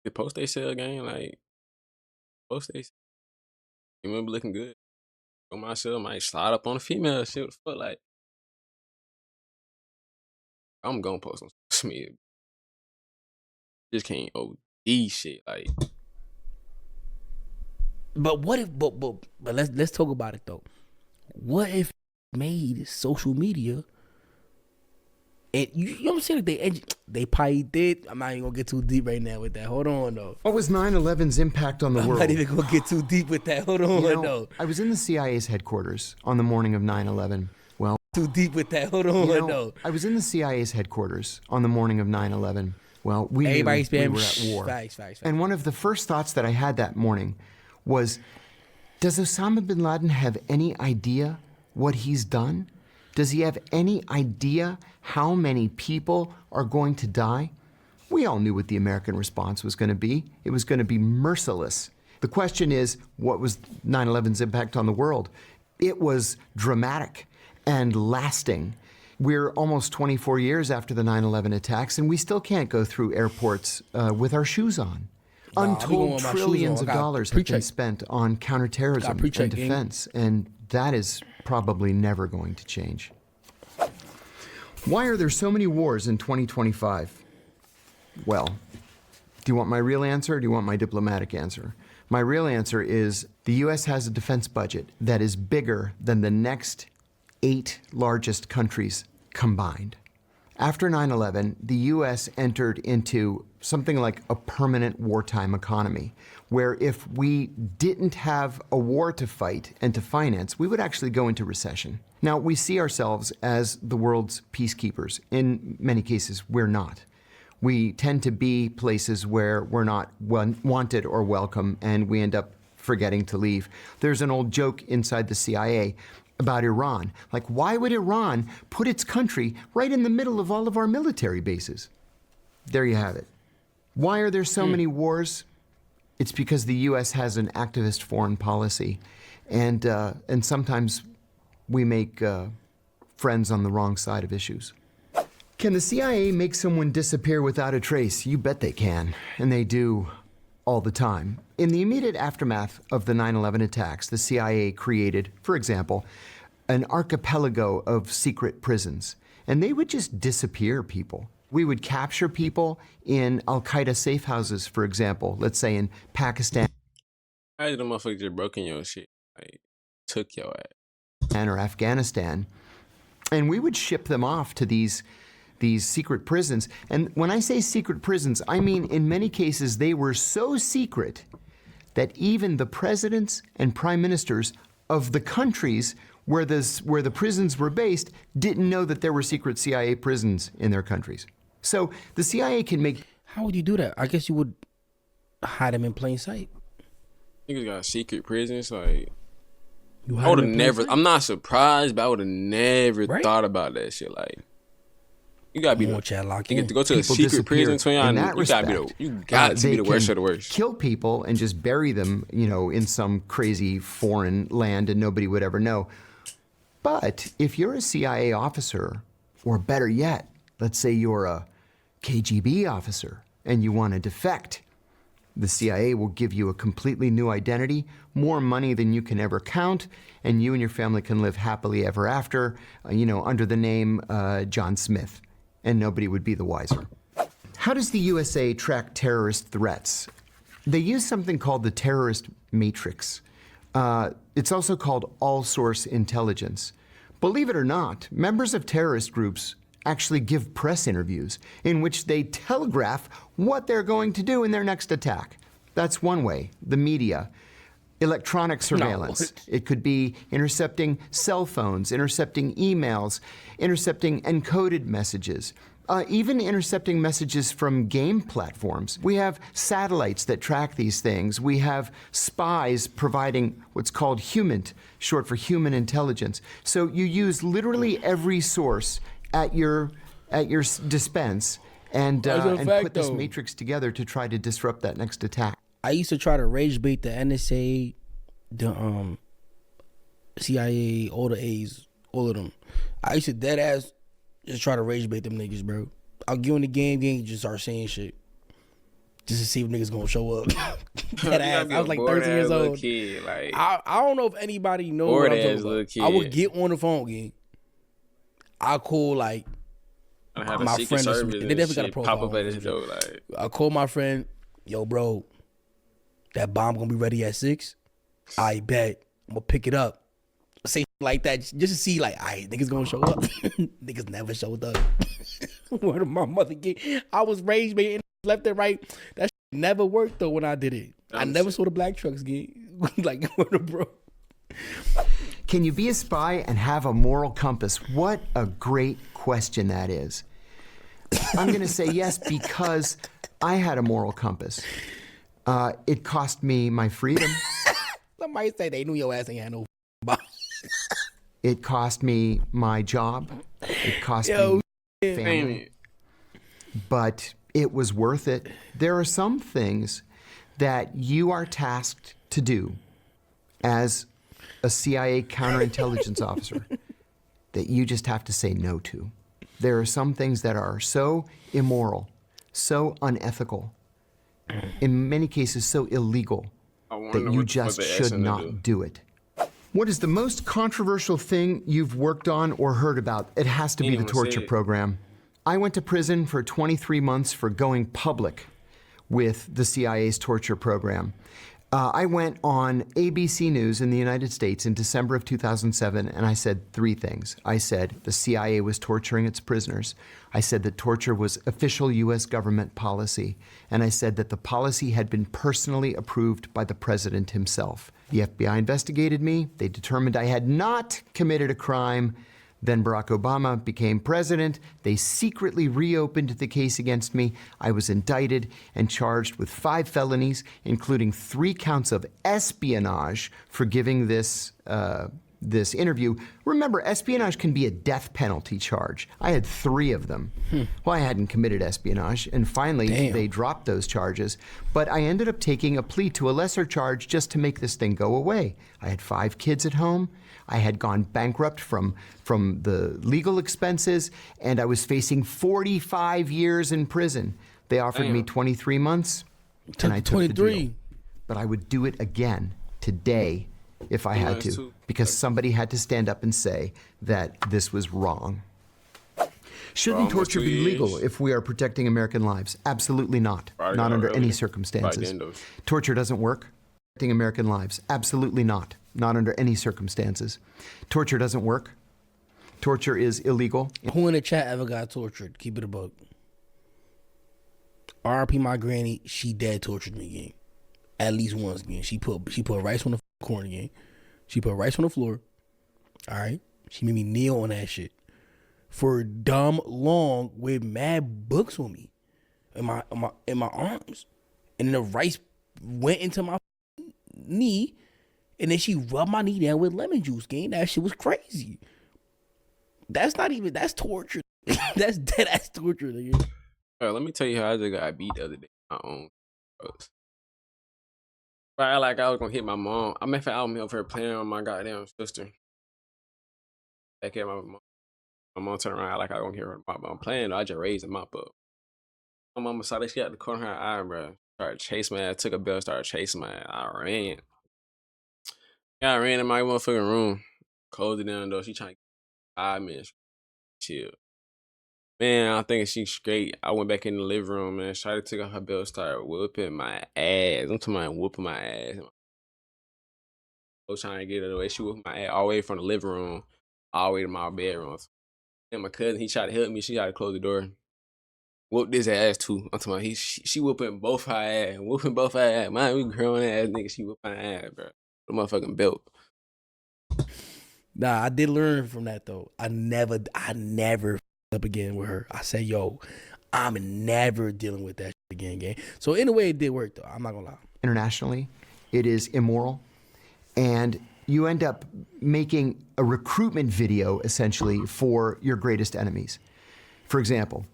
They post they sell game, like, post they. You remember looking good. Go myself, might slide up on a female shit. What the fuck, like. I'm gonna post on social media. Just can't OD shit, like. But what if? But let's talk about it though. What if made social media? And you know what I'm saying? They probably did. I'm not even gonna get too deep right now with that. Hold on though. What was 9/11's impact on the world? I'm not even gonna get too deep with that. Hold on though. I was in the CIA's headquarters on the morning of 9/11. Well, too deep with that. Hold on though. I was in the CIA's headquarters on the morning of 9/11. Well, we knew we were at war. Facts. And one of the first thoughts that I had that morning was, does Osama bin Laden have any idea what he's done? Does he have any idea how many people are going to die? We all knew what the American response was going to be. It was going to be merciless. The question is, what was 9/11's impact on the world? It was dramatic and lasting. We're almost 24 years after the 9/11 attacks, and we still can't go through airports with our shoes on. Untold trillions of dollars have been spent on counterterrorism and defense, and that is probably never going to change. Why are there so many wars in 2025? Well, do you want my real answer or do you want my diplomatic answer? My real answer is the U.S. has a defense budget that is bigger than the next 8 largest countries combined. After 9/11, the U.S. entered into something like a permanent wartime economy, where if we didn't have a war to fight and to finance, we would actually go into recession. Now, we see ourselves as the world's peacekeepers. In many cases, we're not. We tend to be places where we're not wanted or welcome, and we end up forgetting to leave. There's an old joke inside the CIA about Iran. Like, why would Iran put its country right in the middle of all of our military bases? There you have it. Why are there so many wars? It's because the U.S. has an activist foreign policy, and sometimes we make friends on the wrong side of issues. Can the CIA make someone disappear without a trace? You bet they can, and they do all the time. In the immediate aftermath of the 9/11 attacks, the CIA created, for example, an archipelago of secret prisons, and they would just disappear people. We would capture people in Al-Qaeda safe houses, for example, let's say in Pakistan Imagine the motherfucker just broke in your shit. Like, took your ass. or Afghanistan, and we would ship them off to these secret prisons. And when I say secret prisons, I mean in many cases they were so secret that even the presidents and prime ministers of the countries where the prisons were based didn't know that there were secret CIA prisons in their countries. So the CIA can make... How would you do that? I guess you would hide them in plain sight. Niggas got secret prisons. Like, You I hide would them have in plain never. sight? I'm not surprised, but I would have never Right? thought about that shit. Like, you gotta be I the. want you to lock You in. get to go to a People secret disappear prison. Twin, in that you gotta be the. respect. You got to be They the worst can of the worst. kill people and just bury them, in some crazy foreign land and nobody would ever know. But if you're a CIA officer, or better yet, let's say you're a KGB officer and you want to defect, the CIA will give you a completely new identity, more money than you can ever count, and you and your family can live happily ever after, under the name John Smith, and nobody would be the wiser. How does the USA track terrorist threats? They use something called the terrorist matrix. It's also called all-source intelligence. Believe it or not, members of terrorist groups actually give press interviews in which they telegraph what they're going to do in their next attack. That's one way, the media. Electronic surveillance. It could be intercepting cell phones, intercepting emails, intercepting encoded messages, even intercepting messages from game platforms. We have satellites that track these things. We have spies providing what's called HUMINT, short for human intelligence. So you use literally every source at your dispense and put this matrix together to try to disrupt that next attack. I used to try to rage bait the NSA, the CIA, all the A's, all of them. I used to dead ass just try to rage bait them niggas, bro. I'll get in the game, just start saying shit. Just to see if niggas gonna show up. Dead ass. I was like 13 years old. Kid, like, I don't know if anybody knows what I'm talking about. kid. I would get on the phone again. I call like I had my a secret friend or service something. and They definitely got a shit profile. pop up at his on door. Like, I call my friend, yo, bro, that bomb gonna be ready at 6. I bet I'm gonna pick it up. Say like that just to see like, alright, niggas gonna show up. Niggas never showed up. Word of my mother get. I was rage baiting left and right. That shit never worked though when I did it. I never saw the black trucks get like word of bro. Can you be a spy and have a moral compass? What a great question that is. I'm going to say yes because I had a moral compass. It cost me my freedom. Somebody say they knew your ass ain't had no bomb. It cost me my job. It cost me family. But it was worth it. There are some things that you are tasked to do as a CIA counterintelligence officer that you just have to say no to. There are some things that are so immoral, so unethical, in many cases so illegal, that you just should not do it. What is the most controversial thing you've worked on or heard about? It has to be the torture program. I went to prison for 23 months for going public with the CIA's torture program. I went on ABC News in the United States in December of 2007, and I said 3 things. I said the CIA was torturing its prisoners. I said that torture was official U.S. government policy. And I said that the policy had been personally approved by the president himself. The FBI investigated me. They determined I had not committed a crime. Then Barack Obama became president. They secretly reopened the case against me. I was indicted and charged with 5 felonies, including 3 counts of espionage for giving this interview. Remember, espionage can be a death penalty charge. I had 3 of them. Well, I hadn't committed espionage, and finally they dropped those charges. But I ended up taking a plea to a lesser charge just to make this thing go away. I had 5 kids at home. I had gone bankrupt from the legal expenses, and I was facing 45 years in prison. They offered me 23 months. and I took the 23. deal. But I would do it again today if I had to, because somebody had to stand up and say that this was wrong. Shouldn't almost torture 2 be legal years. if we are protecting American lives? Absolutely not. Probably Not not under any earlier. circumstances. Probably the end Torture doesn't work. Protecting American lives? Absolutely not. Not under any circumstances. Torture doesn't work. Torture is illegal. Who in the chat ever got tortured? Keep it a buck. RP my granny, she dead tortured me again. At least once again. She put rice on the corn again. She put rice on the floor. All right. She made me kneel on that shit for dumb long with mad books on me in my arms, and then the rice went into my knee, and then she rubbed my knee down with lemon juice. Gang, that shit was crazy. That's torture. That's dead ass torture, nigga. Let me tell you how I just got beat the other day. My own. But I was gonna hit my mom. I mean, I was over here playing with my goddamn sister. Back at my mom. My mom turned around like I was gonna hear her mop. I'm playing. I just raised the mop up. My mama saw that shit out the corner of her eye, bro. Started chasing me. I took a belt, started chasing me. I ran. Yeah, I ran in my motherfucking room. Closed it down though. She trying to 5 minutes. Chill. Man, I'm thinking she's straight. I went back in the living room, man. Shawty took off her belt, started whooping my ass. I'm talking about whooping my ass. I was trying to get it away. She whooped my ass all the way from the living room, all the way to my bedroom. And my cousin, he tried to help me. She tried to close the door. Whooped his ass too. I'm talking about she whooping both her ass. Whooping both her ass. Man, we grown ass nigga. She whooping her ass, bro. The motherfucking belt. Nah, I did learn from that though. I never up again with her. I said, yo, I'm never dealing with that shit again, gang. So in a way, it did work though. I'm not gonna lie. Internationally, it is immoral, and you end up making a recruitment video essentially for your greatest enemies. For example,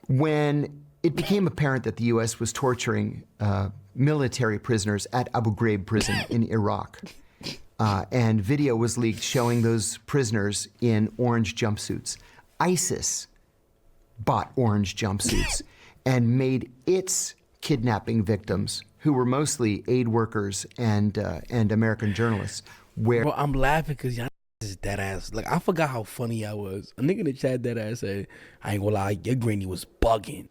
when it became apparent that the U.S. was torturing military prisoners at Abu Ghraib prison in Iraq, and video was leaked showing those prisoners in orange jumpsuits, ISIS bought orange jumpsuits and made its kidnapping victims, who were mostly aid workers and American journalists, Bro, I'm laughing because y'all is dead ass. Like, I forgot how funny I was. A nigga in the chat dead ass said, I ain't gonna lie, your granny was bugging.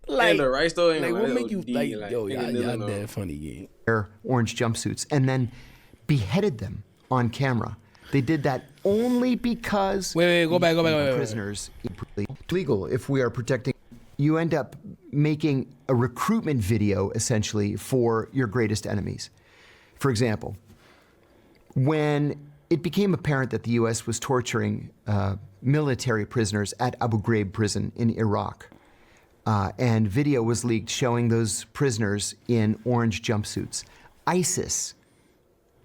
Like, and the rice though, like what make you OD, like, yo, nigga, y'all dead funny, yeah. their orange jumpsuits and then beheaded them on camera. They did that only because Wait, go back. prisoners legal if we are protecting. You end up making a recruitment video essentially for your greatest enemies. For example, when it became apparent that the U.S. was torturing military prisoners at Abu Ghraib prison in Iraq, and video was leaked showing those prisoners in orange jumpsuits, ISIS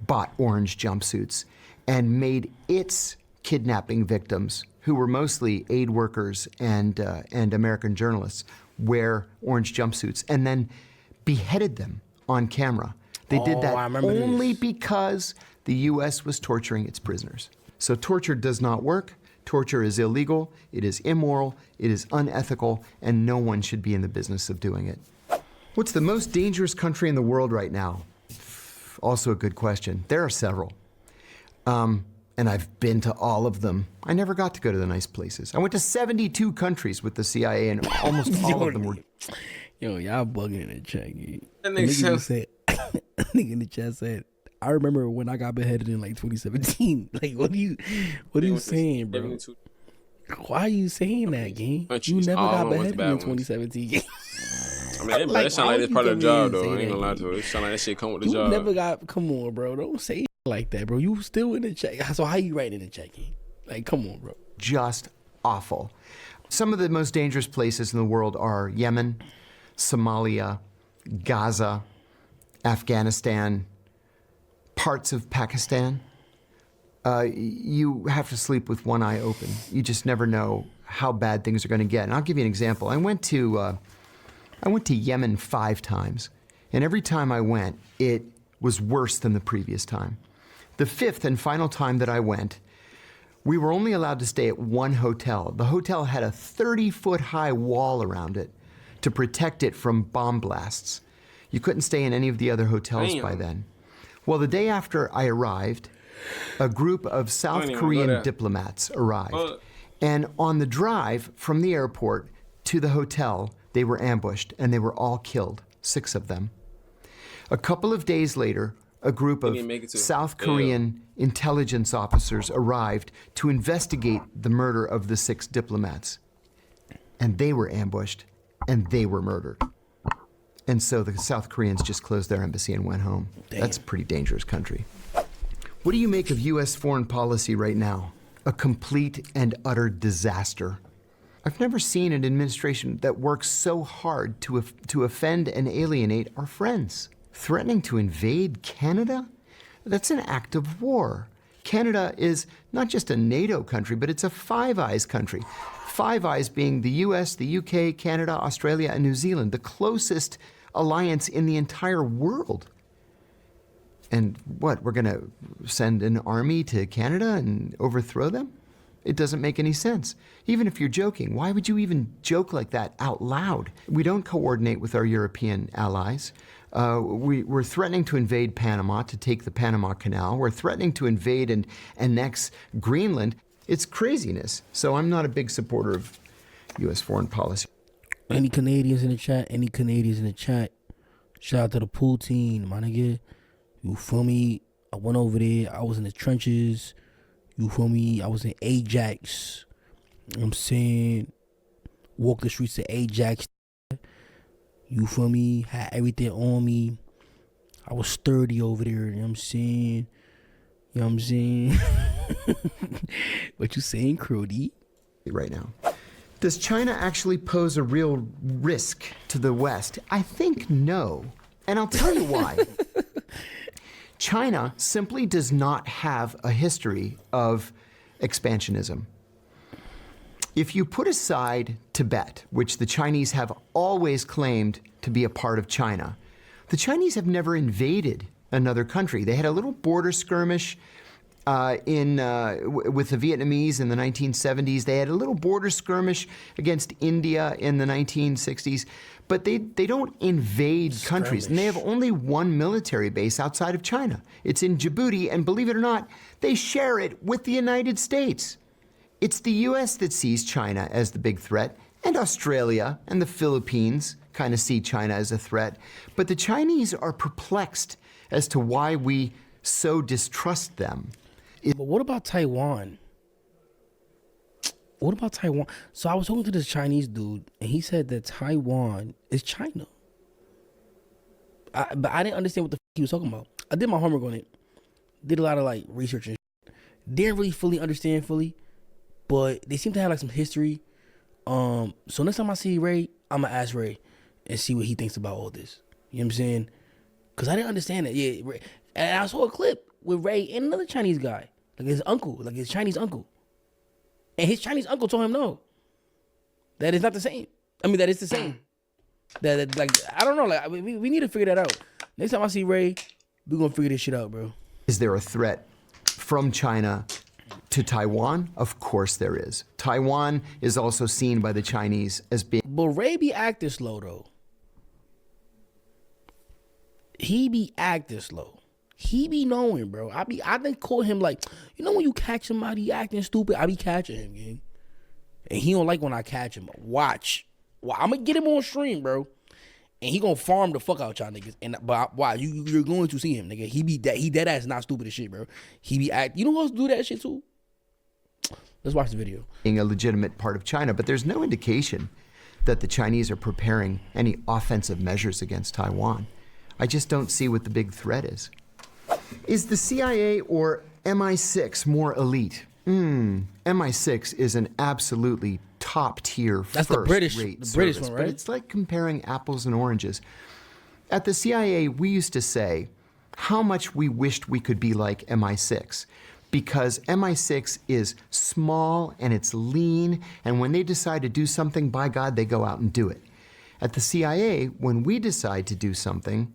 bought orange jumpsuits and made its kidnapping victims, who were mostly aid workers and American journalists, wear orange jumpsuits and then beheaded them on camera. They did that only because the U.S. was torturing its prisoners. So torture does not work. Torture is illegal. It is immoral. It is unethical, and no one should be in the business of doing it. What's the most dangerous country in the world right now? Also a good question. There are several. And I've been to all of them. I never got to go to the nice places. I went to 72 countries with the CIA, and almost all of them were. Yo, y'all bugging in the chat. That nigga said, Nigga in the chat said, I remember when I got beheaded in like 2017. Like, what are you saying, bro? Why are you saying that, gang? You never got beheaded in 2017, gang. I mean, that sound like it's part of the job, though. I ain't gonna lie to it. It sound like that shit come with the job. You never got, come on, bro. Don't say like that, bro. You still in the check. So how you writing in the check, gang? Like, come on, bro. Just awful. Some of the most dangerous places in the world are Yemen, Somalia, Gaza, Afghanistan, parts of Pakistan. You have to sleep with one eye open. You just never know how bad things are going to get. And I'll give you an example. I went to Yemen 5 times, and every time I went, it was worse than the previous time. The 5th and final time that I went, we were only allowed to stay at one hotel. The hotel had a 30-foot high wall around it. to protect it from bomb blasts. You couldn't stay in any of the other hotels Damn. by then. Well, the day after I arrived, a group of South even go Korean there. diplomats arrived. Well- And on the drive from the airport to the hotel, they were ambushed and they were all killed, 6 of them. A couple of days later, a group of didn't make it to- South Yeah. Korean intelligence officers arrived to investigate the murder of the 6 diplomats. And they were ambushed and they were murdered. And so the South Koreans just closed their embassy and went home. Damn. That's a pretty dangerous country. What do you make of U.S. foreign policy right now? A complete and utter disaster. I've never seen an administration that works so hard to offend and alienate our friends. Threatening to invade Canada? That's an act of war. Canada is not just a NATO country, but it's a Five Eyes country. Five Eyes being the US, the UK, Canada, Australia, and New Zealand, the closest alliance in the entire world. And what, we're gonna send an army to Canada and overthrow them? It doesn't make any sense. Even if you're joking, why would you even joke like that out loud? We don't coordinate with our European allies. We're threatening to invade Panama, to take the Panama Canal. We're threatening to invade and annex Greenland. It's craziness. So I'm not a big supporter of U.S. foreign policy. Any Canadians in the chat? Any Canadians in the chat? Shout out to the pool team, my nigga. You feel me? I went over there. I was in the trenches. You feel me? I was in Ajax. You know what I'm saying? Walk the streets of Ajax. You feel me? Had everything on me. I was sturdy over there. You know what I'm saying? You know what I'm saying? What you saying, Crody? Right now. Does China actually pose a real risk to the West? I think no. And I'll tell you why. China simply does not have a history of expansionism. If you put aside Tibet, which the Chinese have always claimed to be a part of China, the Chinese have never invaded another country. They had a little border skirmish with the Vietnamese in the 1970s. They had a little border skirmish against India in the 1960s. But they don't invade countries. And they have only one military base outside of China. It's in Djibouti, and believe it or not, they share it with the United States. It's the US that sees China as the big threat, and Australia and the Philippines kind of see China as a threat. But the Chinese are perplexed as to why we so distrust them. But what about Taiwan? What about Taiwan? So I was talking to this Chinese dude, and he said that Taiwan is China. But I didn't understand what the he was talking about. I did my homework on it. Did a lot of like research and shit. Didn't really fully understand but they seem to have like some history. So next time I see Ray, I'm gonna ask Ray and see what he thinks about all this. You know what I'm saying? Cause I didn't understand it. Yeah, Ray. And I saw a clip with Ray and another Chinese guy, like his uncle, like his Chinese uncle. And his Chinese uncle told him no. That is not the same. I mean, that is the same. That like, I don't know. Like, we need to figure that out. Next time I see Ray, we're going to figure this shit out, bro. Is there a threat from China to Taiwan? Of course there is. Taiwan is also seen by the Chinese as being... But Ray be acting slow, though. He be acting slow. He be knowing, bro. I done caught him like, you know when you catch somebody acting stupid, I be catching him, gang. And he don't like when I catch him. Watch. Well, I'm gonna get him on stream, bro. And he gonna farm the fuck out y'all niggas. And but why? You're going to see him, nigga. He dead ass not stupid as shit, bro. He be you know who else do that shit too? Let's watch the video. Being a legitimate part of China, but there's no indication that the Chinese are preparing any offensive measures against Taiwan. I just don't see what the big threat is. Is the CIA or MI6 more elite? MI6 is an absolutely top tier, That's the British one, right? But it's like comparing apples and oranges. At the CIA, we used to say how much we wished we could be like MI6, because MI6 is small and it's lean, and when they decide to do something, by God, they go out and do it. At the CIA, when we decide to do something,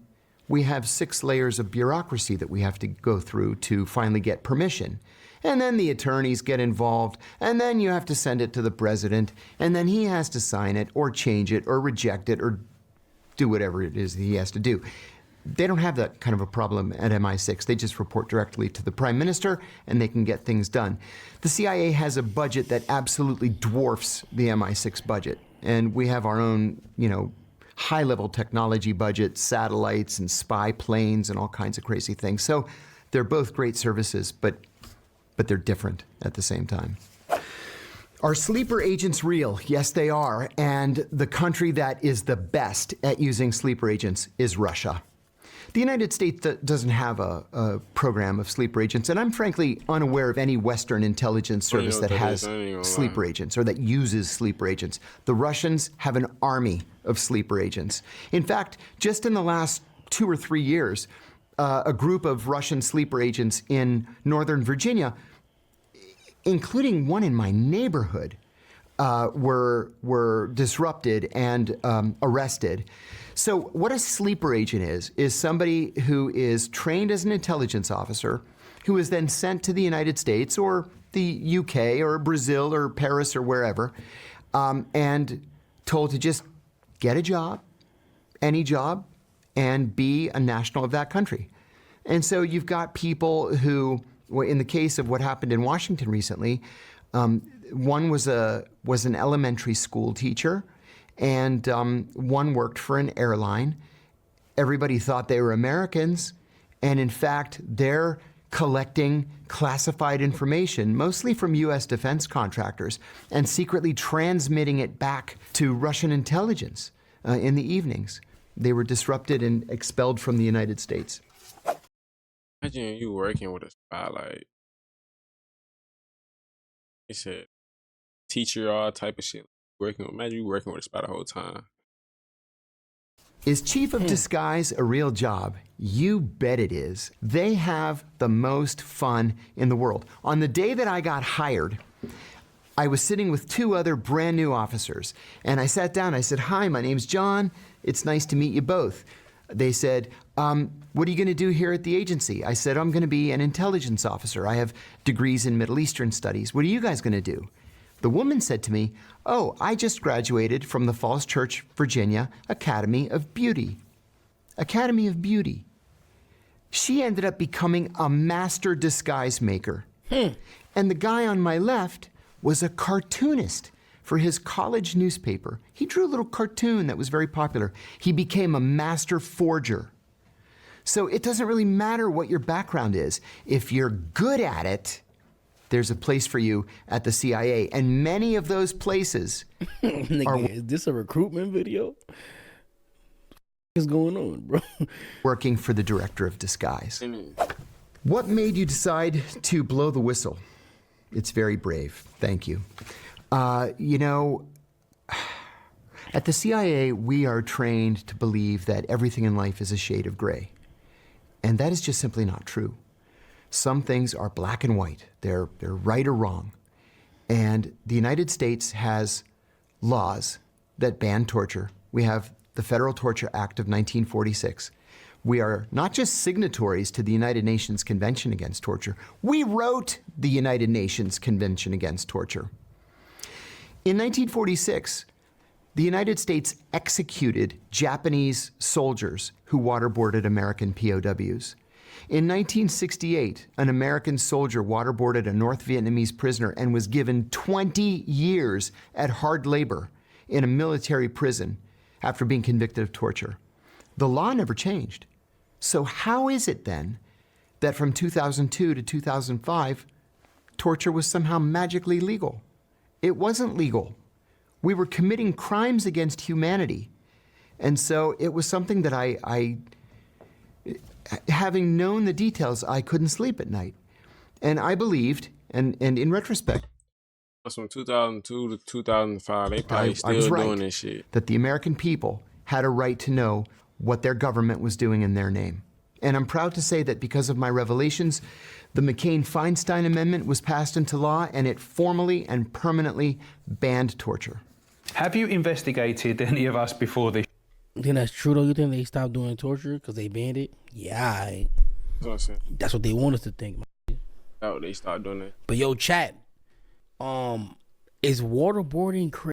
we have 6 layers of bureaucracy that we have to go through to finally get permission. And then the attorneys get involved, and then you have to send it to the president, and then he has to sign it or change it or reject it or do whatever it is he has to do. They don't have that kind of a problem at MI6. They just report directly to the prime minister, and they can get things done. The CIA has a budget that absolutely dwarfs the MI6 budget, and we have our own, high-level technology budget, satellites and spy planes and all kinds of crazy things. So they're both great services, but they're different at the same time. Are sleeper agents real? Yes, they are. And the country that is the best at using sleeper agents is Russia. The United States doesn't have a program of sleeper agents, and I'm frankly unaware of any Western intelligence service that has sleeper agents or that uses sleeper agents. The Russians have an army of sleeper agents. In fact, just in the last 2 or 3 years, a group of Russian sleeper agents in Northern Virginia, including one in my neighborhood, were disrupted and arrested. So what a sleeper agent is somebody who is trained as an intelligence officer who is then sent to the United States or the UK or Brazil or Paris or wherever, and told to just get a job, any job, and be a national of that country. And so you've got people who, in the case of what happened in Washington recently, one was an elementary school teacher, and one worked for an airline. Everybody thought they were Americans, and in fact, they're collecting classified information, mostly from U.S. defense contractors, and secretly transmitting it back to Russian intelligence in the evenings. They were disrupted and expelled from the United States. Imagine you working with a spy, like, he said, teacher, all type of shit. Imagine you working with a spy the whole time. Is chief of disguise a real job? You bet it is. They have the most fun in the world. On the day that I got hired, I was sitting with 2 other brand new officers, and I sat down. I said, "Hi, my name's John. It's nice to meet you both." They said, "What are you going to do here at the agency?" I said, "I'm going to be an intelligence officer. I have degrees in Middle Eastern studies. What are you guys going to do?" The woman said to me, "Oh, I just graduated from the Falls Church, Virginia Academy of Beauty." Academy of Beauty. She ended up becoming a master disguise maker. And the guy on my left was a cartoonist for his college newspaper. He drew a little cartoon that was very popular. He became a master forger. So it doesn't really matter what your background is. If you're good at it, there's a place for you at the CIA. And many of those places Nigga, is this a recruitment video? What's going on, bro? Working for the director of disguise. What made you decide to blow the whistle? It's very brave. Thank you. At the CIA, we are trained to believe that everything in life is a shade of gray. And that is just simply not true. Some things are black and white. They're right or wrong. And the United States has laws that ban torture. We have the Federal Torture Act of 1946. We are not just signatories to the United Nations Convention Against Torture. We wrote the United Nations Convention Against Torture. In 1946, the United States executed Japanese soldiers who waterboarded American POWs. In 1968, an American soldier waterboarded a North Vietnamese prisoner and was given 20 years at hard labor in a military prison after being convicted of torture. The law never changed. So how is it then that from 2002 to 2005, torture was somehow magically legal? It wasn't legal. We were committing crimes against humanity. And so it was something that I having known the details, I couldn't sleep at night. And I believed, and in retrospect, From 2002 to 2005, they probably still doing this shit. That the American people had a right to know what their government was doing in their name. And I'm proud to say that because of my revelations, the McCain-Feinstein Amendment was passed into law, and it formally and permanently banned torture. Have you investigated any of us before this? You think that's true though? You think they stopped doing torture because they banned it? Yeah, That's what I'm saying. that's what they want us to think. Man. Oh, they start doing that. But yo, chat, is waterboarding crazy?